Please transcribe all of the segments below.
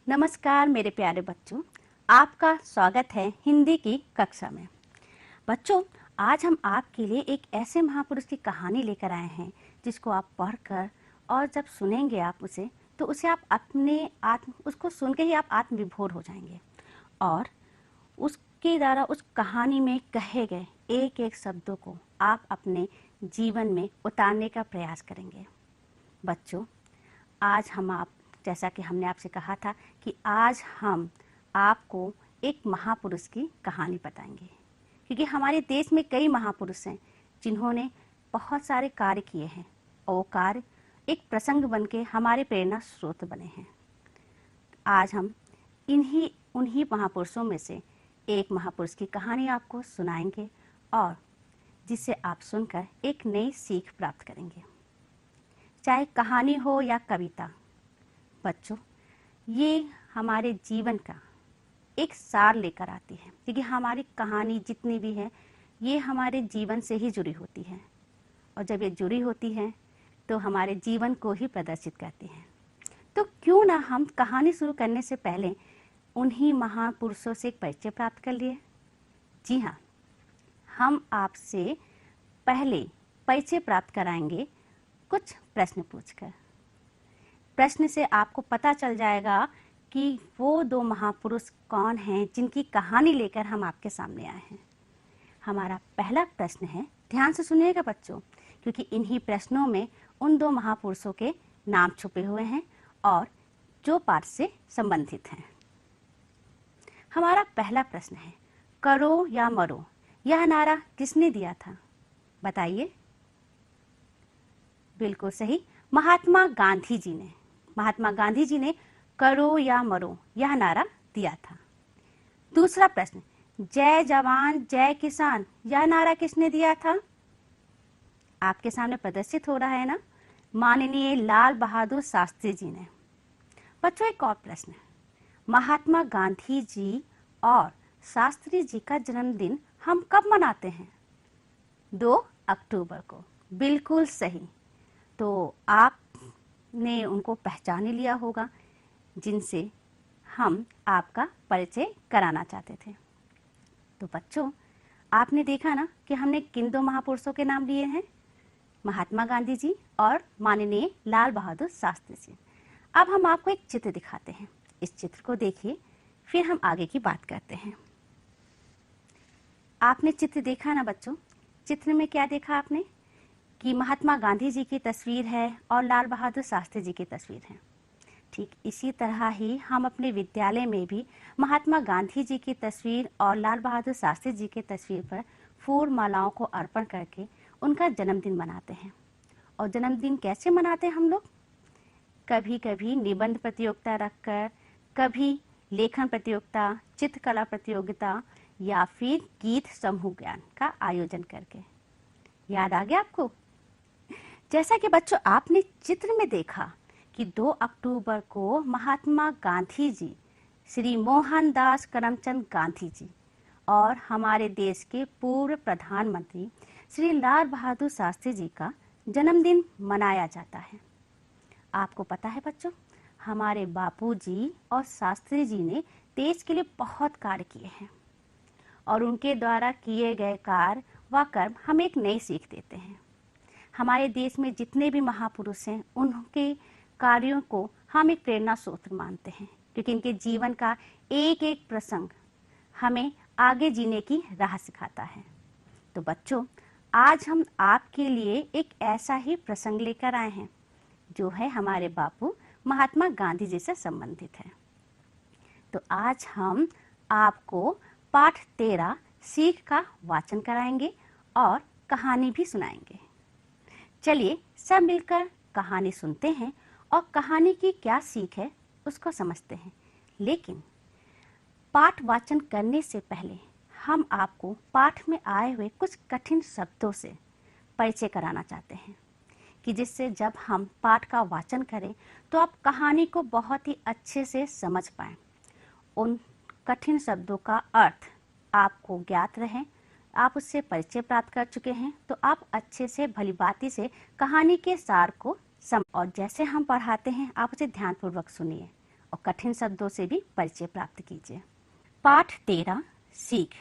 नमस्कार मेरे प्यारे बच्चों, आपका स्वागत है हिंदी की कक्षा में। बच्चों, आज हम आपके लिए एक ऐसे महापुरुष की कहानी लेकर आए हैं जिसको आप पढ़कर और जब सुनेंगे आप उसे आप अपने आत्म उसको सुन के ही आप आत्मविभोर हो जाएंगे और उसके द्वारा उस कहानी में कहे गए एक एक शब्दों को आप अपने जीवन में उतारने का प्रयास करेंगे। बच्चों, आज जैसा कि हमने आपसे कहा था कि आज हम आपको एक महापुरुष की कहानी बताएंगे, क्योंकि हमारे देश में कई महापुरुष हैं जिन्होंने बहुत सारे कार्य किए हैं और वो कार्य एक प्रसंग बन के हमारे प्रेरणा स्रोत बने हैं। आज हम उन्हीं महापुरुषों में से एक महापुरुष की कहानी आपको सुनाएंगे और जिसे आप सुनकर एक नई सीख प्राप्त करेंगे। चाहे कहानी हो या कविता, बच्चों, ये हमारे जीवन का एक सार लेकर आती है, क्योंकि हमारी कहानी जितनी भी है ये हमारे जीवन से ही जुड़ी होती है और जब ये जुड़ी होती है तो हमारे जीवन को ही प्रदर्शित करती है। तो क्यों ना हम कहानी शुरू करने से पहले उन्हीं महापुरुषों से एक परिचय प्राप्त कर लिए। जी हाँ, हम आपसे पहले परिचय प्राप्त कराएंगे कुछ प्रश्न पूछकर। प्रश्न से आपको पता चल जाएगा कि वो दो महापुरुष कौन हैं जिनकी कहानी लेकर हम आपके सामने आए हैं। हमारा पहला प्रश्न है, ध्यान से सुनिएगा बच्चों, क्योंकि इन्हीं प्रश्नों में उन दो महापुरुषों के नाम छुपे हुए हैं और जो पाठ से संबंधित हैं। हमारा पहला प्रश्न है, करो या मरो, यह नारा किसने दिया था? बताइए। बिल्कुल सही, महात्मा गांधी जी ने। महात्मा गांधी जी ने करो या मरो यह नारा दिया था। दूसरा प्रश्न, जय जवान जय किसान, यह नारा किसने दिया था? आपके सामने प्रदर्शित हो रहा है ना, माननीय लाल बहादुर शास्त्री जी ने। बच्चों, एक और प्रश्न है, महात्मा गांधी जी और शास्त्री जी का जन्मदिन हम कब मनाते हैं? 2 अक्टूबर को। बिल्कुल सही। तो आपने उनको पहचान लिया होगा जिनसे हम आपका परिचय कराना चाहते थे। तो बच्चों, आपने देखा ना कि हमने किन दो महापुरुषों के नाम लिए हैं, महात्मा गांधी जी और माननीय लाल बहादुर शास्त्री जी। अब हम आपको एक चित्र दिखाते हैं, इस चित्र को देखिए, फिर हम आगे की बात करते हैं। आपने चित्र देखा ना बच्चों, चित्र में क्या देखा आपने कि महात्मा गांधी जी की तस्वीर है और लाल बहादुर शास्त्री जी की तस्वीर है। ठीक इसी तरह ही हम अपने विद्यालय में भी महात्मा गांधी जी की तस्वीर और लाल बहादुर शास्त्री जी की तस्वीर पर फूल मालाओं को अर्पण करके उनका जन्मदिन मनाते हैं। और जन्मदिन कैसे मनाते हैं हम लोग? कभी कभी निबंध प्रतियोगिता रखकर, कभी लेखन प्रतियोगिता, चित्रकला प्रतियोगिता या फिर गीत समूह ज्ञान का आयोजन करके। याद आ गया आपको? जैसा कि बच्चों आपने चित्र में देखा कि 2 अक्टूबर को महात्मा गांधी जी, श्री मोहनदास करमचंद गांधी जी और हमारे देश के पूर्व प्रधानमंत्री श्री लाल बहादुर शास्त्री जी का जन्मदिन मनाया जाता है। आपको पता है बच्चों, हमारे बापूजी और शास्त्री जी ने देश के लिए बहुत कार्य किए हैं और उनके द्वारा किए गए कार्य व कर्म हमें एक नई सीख देते हैं। हमारे देश में जितने भी महापुरुष हैं उनके कार्यों को हम एक प्रेरणा स्रोत मानते हैं, क्योंकि इनके जीवन का एक एक प्रसंग हमें आगे जीने की राह सिखाता है। तो बच्चों, आज हम आपके लिए एक ऐसा ही प्रसंग लेकर आए हैं जो है हमारे बापू महात्मा गांधी जी से संबंधित है। तो आज हम आपको पाठ 13 सीख का वाचन कराएंगे और कहानी भी सुनाएंगे। चलिए सब मिलकर कहानी सुनते हैं और कहानी की क्या सीख है उसको समझते हैं। लेकिन पाठ वाचन करने से पहले हम आपको पाठ में आए हुए कुछ कठिन शब्दों से परिचय कराना चाहते हैं, कि जिससे जब हम पाठ का वाचन करें तो आप कहानी को बहुत ही अच्छे से समझ पाएं। उन कठिन शब्दों का अर्थ आपको ज्ञात रहे, आप उससे परिचय प्राप्त कर चुके हैं, तो आप अच्छे से भलीभांति से कहानी के सार को और जैसे हम पढ़ाते हैं आप उसे ध्यानपूर्वक सुनिए और कठिन शब्दों से भी परिचय प्राप्त कीजिए। पाठ 13 सीख।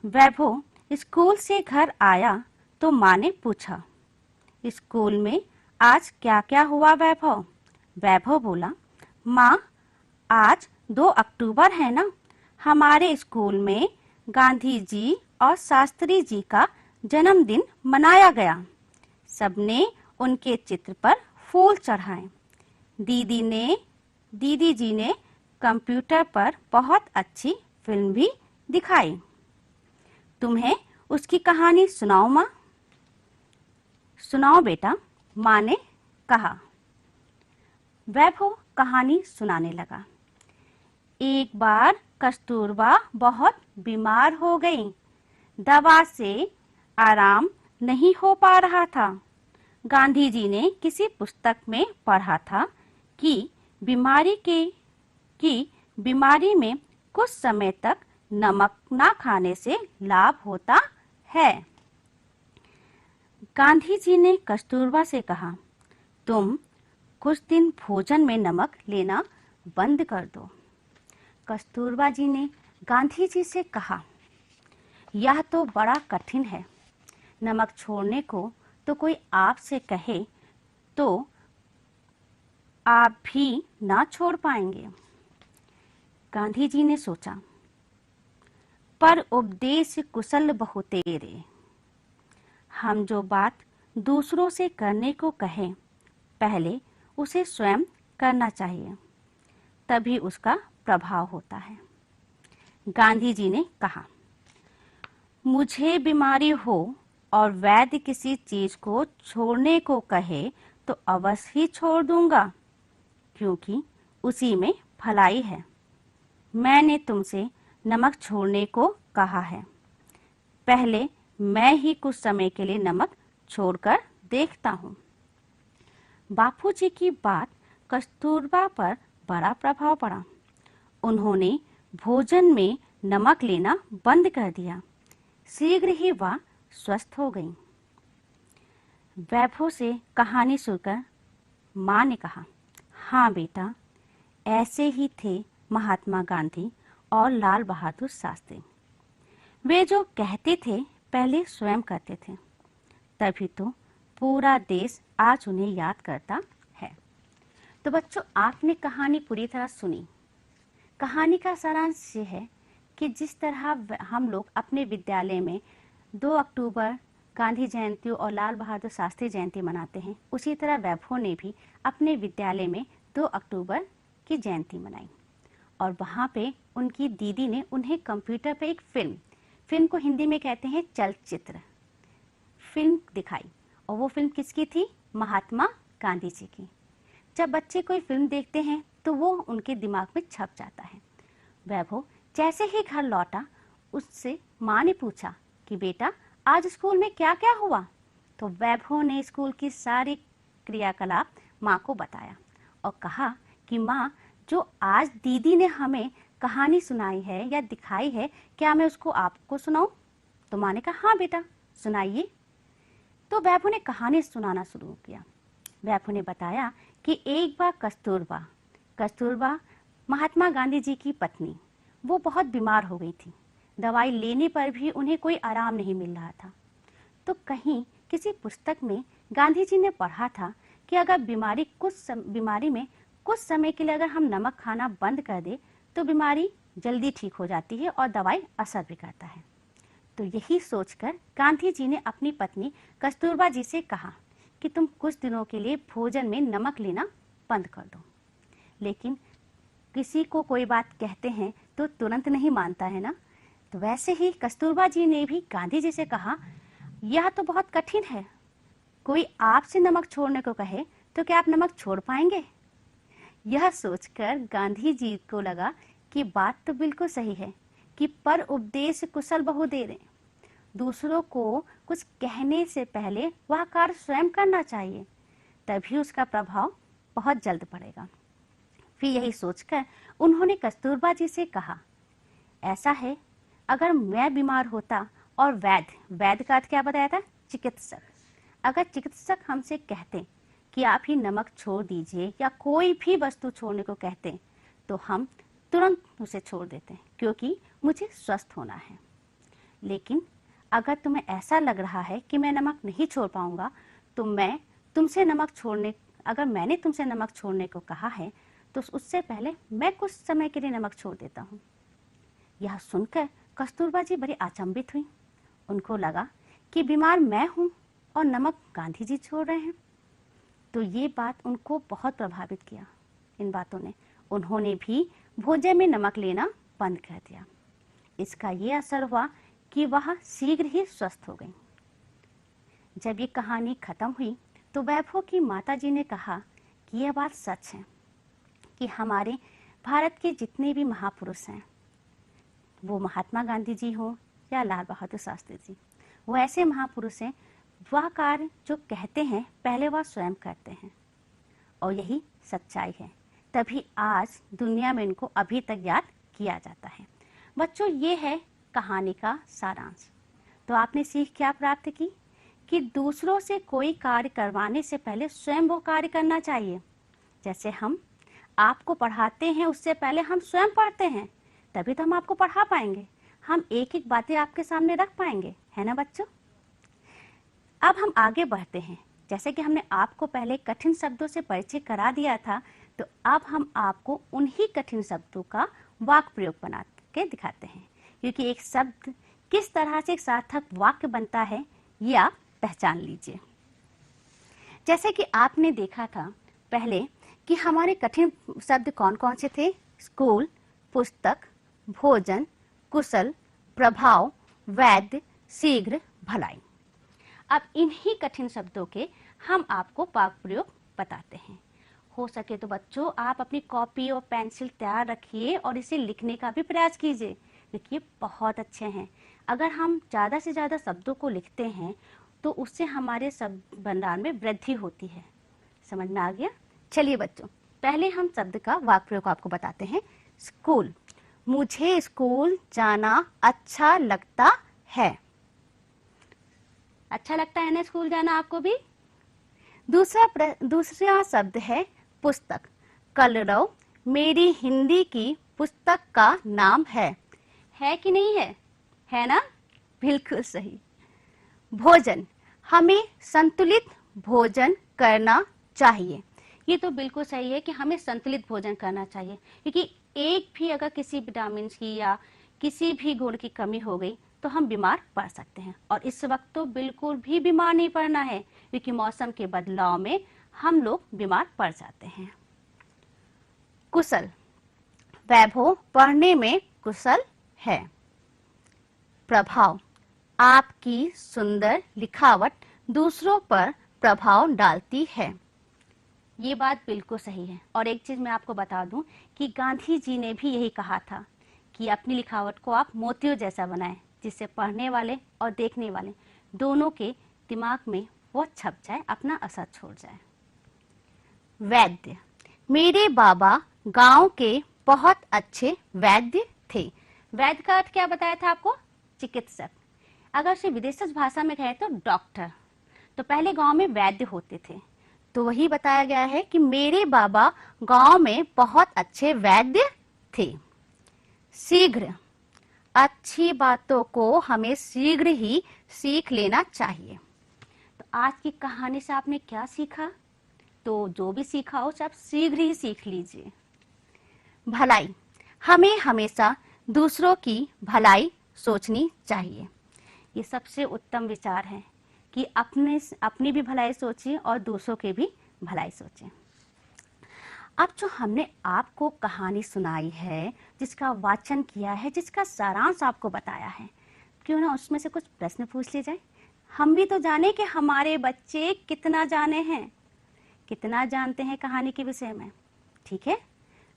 वैभव स्कूल से घर आया तो माँ ने पूछा, स्कूल में आज क्या क्या हुआ वैभव? वैभव बोला, माँ आज 2 अक्टूबर है ना, हमारे स्कूल में गांधी जी और शास्त्री जी का जन्मदिन मनाया गया। सबने उनके चित्र पर फूल चढ़ाए। दीदी जी ने कंप्यूटर पर बहुत अच्छी फिल्म भी दिखाई। तुम्हें उसकी कहानी सुनाओ माँ? सुनाओ बेटा, माँ ने कहा। वैभव कहानी सुनाने लगा। एक बार कस्तूरबा बहुत बीमार हो गई। दवा से आराम नहीं हो पा रहा था। गांधी जी ने किसी पुस्तक में पढ़ा था कि बीमारी में कुछ समय तक नमक ना खाने से लाभ होता है। गांधी जी ने कस्तूरबा से कहा, तुम कुछ दिन भोजन में नमक लेना बंद कर दो। कस्तूरबा जी ने गांधी जी से कहा, यह तो बड़ा कठिन है। नमक छोड़ने को तो कोई आपसे कहे तो आप भी ना छोड़ पाएंगे। गांधी जी ने सोचा, पर उपदेश कुशल बहुतेरे। हम जो बात दूसरों से करने को कहें, पहले उसे स्वयं करना चाहिए, तभी उसका प्रभाव होता है। गांधी जी ने कहा, मुझे बीमारी हो और वैद्य किसी चीज को छोड़ने को कहे तो अवश्य ही छोड़ दूंगा, क्योंकि उसी में भलाई है। मैंने तुमसे नमक छोड़ने को कहा है, पहले मैं ही कुछ समय के लिए नमक छोड़कर देखता हूँ। बापूजी की बात कस्तूरबा पर बड़ा प्रभाव पड़ा। उन्होंने भोजन में नमक लेना बंद कर दिया। शीघ्र ही वह स्वस्थ हो गई। वैभव से कहानी सुनकर माँ ने कहा, हाँ बेटा, ऐसे ही थे महात्मा गांधी और लाल बहादुर शास्त्री। वे जो कहते थे पहले स्वयं करते थे, तभी तो पूरा देश आज उन्हें याद करता है। तो बच्चों, आपने कहानी पूरी तरह सुनी। कहानी का सारांश ये है कि जिस तरह हम लोग अपने विद्यालय में 2 अक्टूबर गांधी जयंती और लाल बहादुर शास्त्री जयंती मनाते हैं, उसी तरह वैभव ने भी अपने विद्यालय में 2 अक्टूबर की जयंती मनाई। और वहाँ पे उनकी दीदी ने उन्हें कंप्यूटर पे एक फिल्म को हिंदी में कहते हैं चलचित्र, फिल्म दिखाई। और वो फिल्म किसकी थी? महात्मा गांधी जी की। जब बच्चे कोई फिल्म देखते हैं तो वो उनके दिमाग में छप जाता है। वैभव जैसे ही घर लौटा, उससे माँ ने पूछा कि बेटा आज स्कूल में क्या क्या हुआ? तो वैभव ने स्कूल की सारी क्रियाकलाप माँ को बताया और कहा कि माँ, जो आज दीदी ने हमें कहानी सुनाई है या दिखाई है, क्या मैं उसको आपको सुनाऊं? तो माँ ने कहा, हाँ बेटा सुनाइए। तो वैभव ने कहानी सुनाना शुरू किया। वैभव ने बताया कि एक बार कस्तूरबा महात्मा गांधी जी की पत्नी, वो बहुत बीमार हो गई थी। दवाई लेने पर भी उन्हें कोई आराम नहीं मिल रहा था। तो कहीं किसी पुस्तक में गांधी जी ने पढ़ा था कि अगर बीमारी में कुछ समय के लिए अगर हम नमक खाना बंद कर दे तो बीमारी जल्दी ठीक हो जाती है और दवाई असर भी करता है। तो यही सोचकर गांधी जी ने अपनी पत्नी कस्तूरबा जी से कहा कि तुम कुछ दिनों के लिए भोजन में नमक लेना बंद कर दो। लेकिन किसी को कोई बात कहते हैं तो तुरंत नहीं मानता है ना। तो वैसे ही कस्तूरबा जी ने भी गांधी जी से कहा, यह तो बहुत कठिन है। कोई आपसे नमक छोड़ने को कहे तो क्या आप नमक छोड़ पाएंगे? यह सोचकर गांधी जी को लगा कि बात तो बिल्कुल सही है कि पर उपदेश कुशल बहुतेरे। दूसरों को कुछ कहने से पहले वह कार्य स्वयं करना चाहिए, तभी उसका प्रभाव बहुत जल्द पड़ेगा। फिर यही सोचकर उन्होंने कस्तूरबा जी से कहा, ऐसा है, अगर मैं बीमार होता और वैद्य का अर्थ क्या बताया था? चिकित्सक। अगर चिकित्सक हमसे कहते कि आप ही नमक छोड़ दीजिए या कोई भी वस्तु छोड़ने को कहते, तो हम तुरंत उसे छोड़ देते हैं क्योंकि मुझे स्वस्थ होना है। लेकिन अगर तुम्हें ऐसा लग रहा है कि मैं नमक नहीं छोड़ पाऊंगा, तो अगर मैंने तुमसे नमक छोड़ने को कहा है तो उससे पहले मैं कुछ समय के लिए नमक छोड़ देता हूँ। यह सुनकर कस्तूरबा जी बड़ी अचंभित हुई। उनको लगा कि बीमार मैं हूँ और नमक गांधी जी छोड़ रहे हैं। तो ये बात उनको बहुत प्रभावित किया। इन बातों ने उन्होंने भी भोजन में नमक लेना बंद कर दिया। इसका ये असर हुआ कि वह शीघ्र ही स्वस्थ हो गई। जब ये कहानी खत्म हुई तो वैभव की माताजी ने कहा कि यह बात सच है कि हमारे भारत के जितने भी महापुरुष हैं, वो महात्मा गांधी जी हो या लाल बहादुर शास्त्री जी, वो ऐसे महापुरुष हैं, वह कार्य जो कहते हैं पहले वह स्वयं करते हैं, और यही सच्चाई है। तभी आज दुनिया में इनको अभी तक याद किया जाता है। बच्चों, ये है कहानी का सारांश। तो आपने सीख क्या प्राप्त की कि दूसरों से कोई कार्य करवाने से पहले स्वयं वो कार्य करना चाहिए। जैसे हम आपको पढ़ाते हैं, उससे पहले हम स्वयं पढ़ते हैं, तभी तो हम आपको पढ़ा पाएंगे, हम एक एक बातें आपके सामने रख पाएंगे, है ना बच्चों। अब हम आगे बढ़ते हैं। जैसे कि हमने आपको पहले कठिन शब्दों से परिचय करा दिया था, तो अब हम आपको उन्हीं कठिन शब्दों का वाक्य प्रयोग बना के दिखाते हैं, क्योंकि एक शब्द किस तरह से एक सार्थक वाक्य बनता है ये आप पहचान लीजिए। जैसे कि आपने देखा था पहले कि हमारे कठिन शब्द कौन कौन से थे। स्कूल, पुस्तक, भोजन, कुशल, प्रभाव, वैद्य, शीघ्र, भलाई। अब इन्हीं कठिन शब्दों के हम आपको वाक्य प्रयोग बताते हैं। हो सके तो बच्चों आप अपनी कॉपी और पेंसिल तैयार रखिए और इसे लिखने का भी प्रयास कीजिए। देखिए बहुत अच्छे हैं। अगर हम ज़्यादा से ज़्यादा शब्दों को लिखते हैं तो उससे हमारे शब्द भंडार में वृद्धि होती है। समझ में आ गया? चलिए बच्चों, पहले हम शब्द का वाक्य प्रयोग आपको बताते हैं। स्कूल, मुझे स्कूल जाना अच्छा लगता है। अच्छा लगता है ना स्कूल जाना आपको भी? दूसरा शब्द है पुस्तक। कलरव मेरी हिंदी की पुस्तक का नाम है कि नहीं है? है ना? बिल्कुल सही। भोजन, हमें संतुलित भोजन करना चाहिए। ये तो बिल्कुल सही है कि हमें संतुलित भोजन करना चाहिए, क्योंकि एक भी अगर किसी विटामिन की या किसी भी गुण की कमी हो गई तो हम बीमार पड़ सकते हैं। और इस वक्त तो बिल्कुल भी बीमार नहीं पड़ना है, क्योंकि मौसम के बदलाव में हम लोग बीमार पड़ जाते हैं। कुशल, वैभव पढ़ने में कुशल है। प्रभाव, आपकी सुंदर लिखावट दूसरों पर प्रभाव डालती है। ये बात बिल्कुल सही है। और एक चीज मैं आपको बता दूं कि गांधी जी ने भी यही कहा था कि अपनी लिखावट को आप मोतियों जैसा बनाएं, जिससे पढ़ने वाले और देखने वाले दोनों के दिमाग में वो छप जाए, अपना असर छोड़ जाए। वैद्य, मेरे बाबा गांव के बहुत अच्छे वैद्य थे। वैद्य का अर्थ क्या बताया था आपको? चिकित्सक। अगर से विदेशी भाषा में कहे तो डॉक्टर। तो पहले गांव में वैद्य होते थे, तो वही बताया गया है कि मेरे बाबा गांव में बहुत अच्छे वैद्य थे। शीघ्र, अच्छी बातों को हमें शीघ्र ही सीख लेना चाहिए। तो आज की कहानी से आपने क्या सीखा? तो जो भी सीखा हो आप शीघ्र ही सीख लीजिए। भलाई, हमें हमेशा दूसरों की भलाई सोचनी चाहिए। ये सबसे उत्तम विचार है कि अपनी भी भलाई सोचें और दूसरों की भी भलाई सोचें। अब जो हमने आपको कहानी सुनाई है, जिसका वाचन किया है, जिसका सारांश आपको बताया है, क्यों ना उसमें से कुछ प्रश्न पूछ लिए जाए। हम भी तो जाने कि हमारे बच्चे कितना जाने हैं, कितना जानते हैं कहानी के विषय में। ठीक है,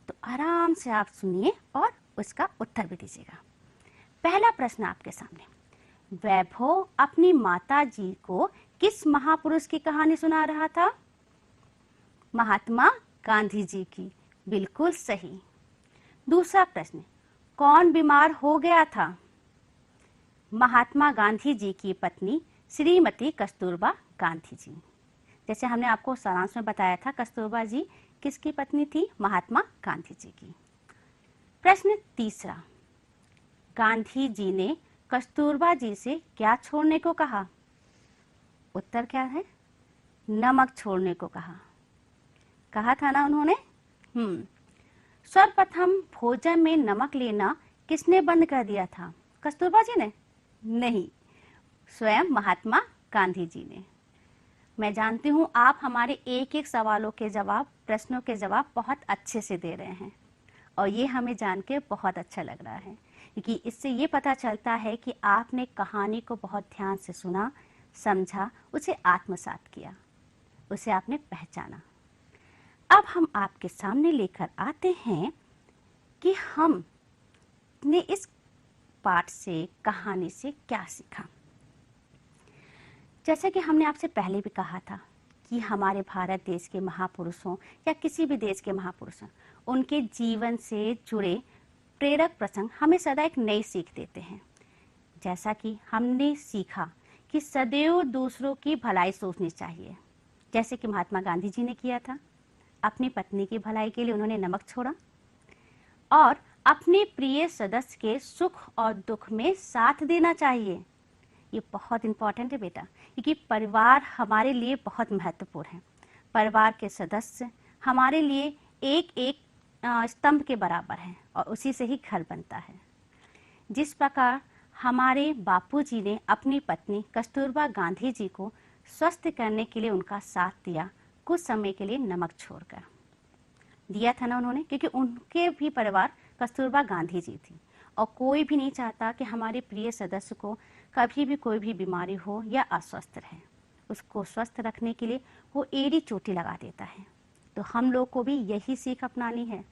तो आराम से आप सुनिए और उसका उत्तर भी दीजिएगा। पहला प्रश्न आपके सामने, वैभव अपनी माता जी को किस महापुरुष की कहानी सुना रहा था? महात्मा गांधी जी की। बिल्कुल सही। दूसरा प्रश्न, कौन बीमार हो गया था? महात्मा गांधी जी की पत्नी श्रीमती कस्तूरबा गांधी जी। जैसे हमने आपको सारांश में बताया था, कस्तूरबा जी किसकी पत्नी थी? महात्मा गांधी जी की। प्रश्न तीसरा, गांधी जी ने कस्तूरबा जी से क्या छोड़ने को कहा? उत्तर क्या है? नमक छोड़ने को कहा था ना उन्होंने। सर्वप्रथम भोजन में नमक लेना किसने बंद कर दिया था? कस्तूरबा जी ने? नहीं, स्वयं महात्मा गांधी जी ने। मैं जानती हूँ आप हमारे एक एक सवालों के जवाब, प्रश्नों के जवाब बहुत अच्छे से दे रहे हैं और ये हमें जान के बहुत अच्छा लग रहा है, क्योंकि इससे ये पता चलता है कि आपने कहानी को बहुत ध्यान से सुना, समझा, उसे आत्मसात किया, उसे आपने पहचाना। अब हम आपके सामने लेकर आते हैं कि हमने इस पाठ से, कहानी से क्या सीखा। जैसे कि हमने आपसे पहले भी कहा था कि हमारे भारत देश के महापुरुषों या किसी भी देश के महापुरुषों, उनके जीवन से जुड़े प्रेरक प्रसंग हमें सदा एक नई सीख देते हैं। जैसा कि हमने सीखा कि सदैव दूसरों की भलाई सोचनी चाहिए, जैसे कि महात्मा गांधी जी ने किया था। अपनी पत्नी की भलाई के लिए उन्होंने नमक छोड़ा और अपने प्रिय सदस्य के सुख और दुख में साथ देना चाहिए। ये बहुत इंपॉर्टेंट है बेटा, क्योंकि परिवार हमारे लिए बहुत महत्वपूर्ण है। परिवार के सदस्य हमारे लिए एक एक स्तंभ के बराबर हैं और उसी से ही घर बनता है। जिस प्रकार हमारे बापूजी ने अपनी पत्नी कस्तूरबा गांधी जी को स्वस्थ करने के लिए उनका साथ दिया, कुछ समय के लिए नमक छोड़कर दिया था ना उन्होंने, क्योंकि उनके भी परिवार कस्तूरबा गांधी जी थी और कोई भी नहीं चाहता कि हमारे प्रिय सदस्य को कभी भी कोई भी बीमारी हो या अस्वस्थ रहे। उसको स्वस्थ रखने के लिए वो एड़ी चोटी लगा देता है। तो हम लोग को भी यही सीख अपनानी है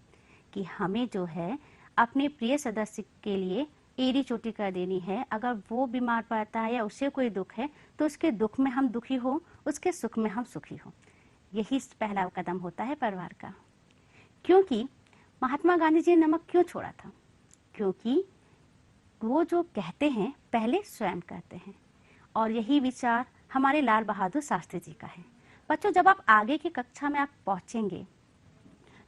कि हमें जो है अपने प्रिय सदस्य के लिए एड़ी चोटी कर देनी है। अगर वो बीमार पड़ता है या उसे कोई दुख है तो उसके दुख में हम दुखी हो, उसके सुख में हम सुखी हो। यही पहला कदम होता है परिवार का। क्योंकि महात्मा गांधी जी ने नमक क्यों छोड़ा था? क्योंकि वो जो कहते हैं पहले स्वयं करते हैं, और यही विचार हमारे लाल बहादुर शास्त्री जी का है। बच्चों, जब आप आगे की कक्षा में आप पहुंचेंगे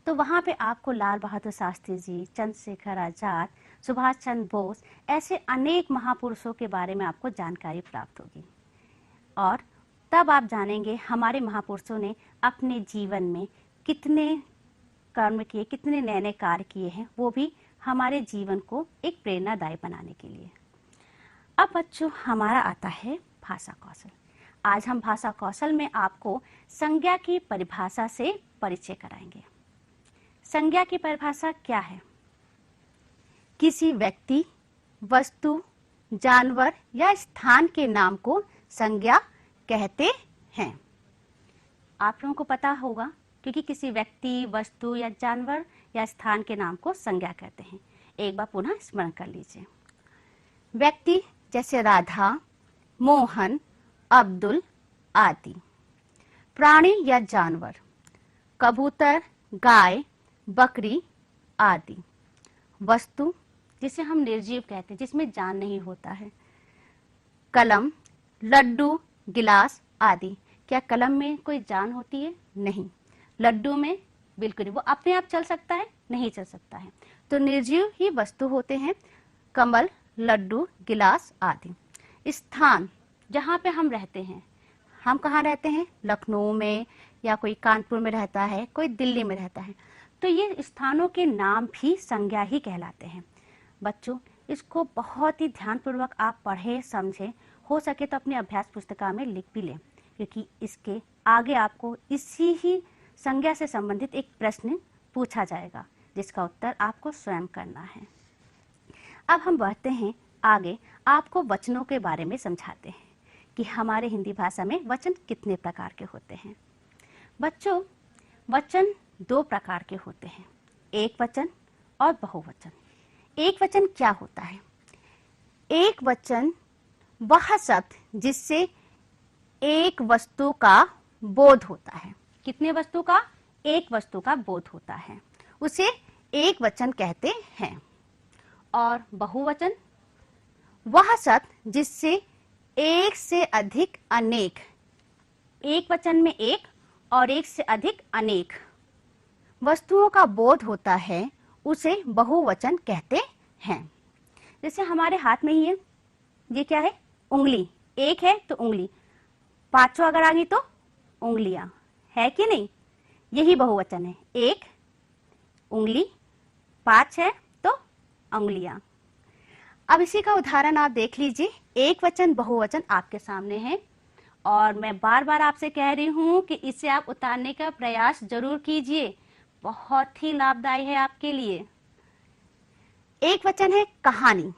तो वहां पे आपको लाल बहादुर शास्त्री जी, चंद्रशेखर आजाद, सुभाष चंद्र बोस, ऐसे अनेक महापुरुषों के बारे में आपको जानकारी प्राप्त होगी और तब आप जानेंगे हमारे महापुरुषों ने अपने जीवन में कितने कर्म किए, कितने नए नए कार्य किए हैं, वो भी हमारे जीवन को एक प्रेरणादायी बनाने के लिए। अब बच्चों, हमारा आता है भाषा कौशल। आज हम भाषा कौशल में आपको संज्ञा की परिभाषा से परिचय कराएंगे। संज्ञा की परिभाषा क्या है? किसी व्यक्ति, वस्तु, जानवर या स्थान के नाम को संज्ञा कहते हैं। आप लोगों को पता होगा, क्योंकि किसी व्यक्ति, वस्तु या जानवर या स्थान के नाम को संज्ञा कहते हैं। एक बार पुनः स्मरण कर लीजिए। व्यक्ति जैसे राधा, मोहन, अब्दुल आदि। प्राणी या जानवर, कबूतर, गाय, बकरी आदि। वस्तु जिसे हम निर्जीव कहते हैं, जिसमें जान नहीं होता है। कलम, लड्डू, गिलास आदि। क्या कलम में कोई जान होती है? नहीं। लड्डू में बिल्कुल, वो अपने आप चल सकता है? नहीं चल सकता है। तो निर्जीव ही वस्तु होते हैं कमल, लड्डू, गिलास आदि। स्थान जहाँ पे हम रहते हैं, हम कहाँ रहते हैं? लखनऊ में, या कोई कानपुर में रहता है, कोई दिल्ली में रहता है। तो ये स्थानों के नाम भी संज्ञा ही कहलाते हैं। बच्चों, इसको बहुत ही ध्यानपूर्वक आप पढ़ें, समझें। हो सके तो अपनी अभ्यास पुस्तिका में लिख भी लें, क्योंकि इसके आगे आपको इसी ही संज्ञा से संबंधित एक प्रश्न पूछा जाएगा, जिसका उत्तर आपको स्वयं करना है। अब हम बढ़ते हैं आगे, आपको वचनों के बारे में समझाते हैं कि हमारे हिंदी भाषा में वचन कितने प्रकार के होते हैं। बच्चों, वचन दो प्रकार के होते हैं, एक वचन और बहुवचन। एक वचन क्या होता है? एक वचन वह शब्द जिससे एक वस्तु का बोध होता है। कितने वस्तु का? एक वस्तु का बोध होता है, उसे एक वचन कहते हैं। और बहुवचन वह शब्द जिससे एक से अधिक अनेक, एक वचन में एक और एक से अधिक अनेक वस्तुओं का बोध होता है, उसे बहुवचन कहते हैं। जैसे हमारे हाथ में ही है, ये क्या है? उंगली। एक है तो उंगली, पांचों अगर आ गई तो उंगलियां, है कि नहीं? यही बहुवचन है। एक उंगली, पांच है तो उंगलियां। अब इसी का उदाहरण आप देख लीजिए। एक वचन बहुवचन आपके सामने है और मैं बार बार आपसे कह रही हूं कि इसे आप उतारने का प्रयास जरूर कीजिए, बहुत ही लाभदायी है आपके लिए। एक वचन है कहानी,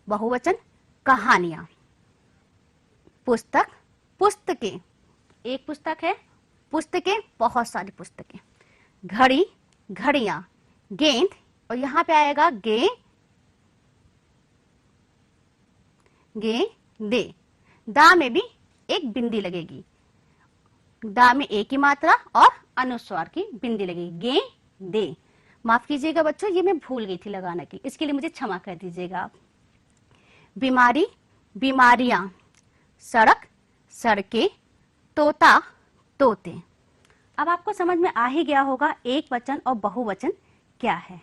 बहुवचन कहानियां। पुस्तक, पुस्तकें, एक पुस्तक है, पुस्तकें बहुत सारी पुस्तकें। घड़ी, घड़ियां। गेंद, और यहां पे आएगा गेंदे। दा में भी एक बिंदी लगेगी, दा में एक ही मात्रा और अनुस्वार की बिंदी लगेगी, गेंदे। माफ कीजिएगा बच्चों, ये मैं भूल गई थी लगाने की, इसके लिए मुझे क्षमा कर दीजिएगा आप। बीमारी, बीमारियां। सड़क, सड़कें। तोता, तोते। अब आपको समझ में आ ही गया होगा एक वचन और बहुवचन क्या है।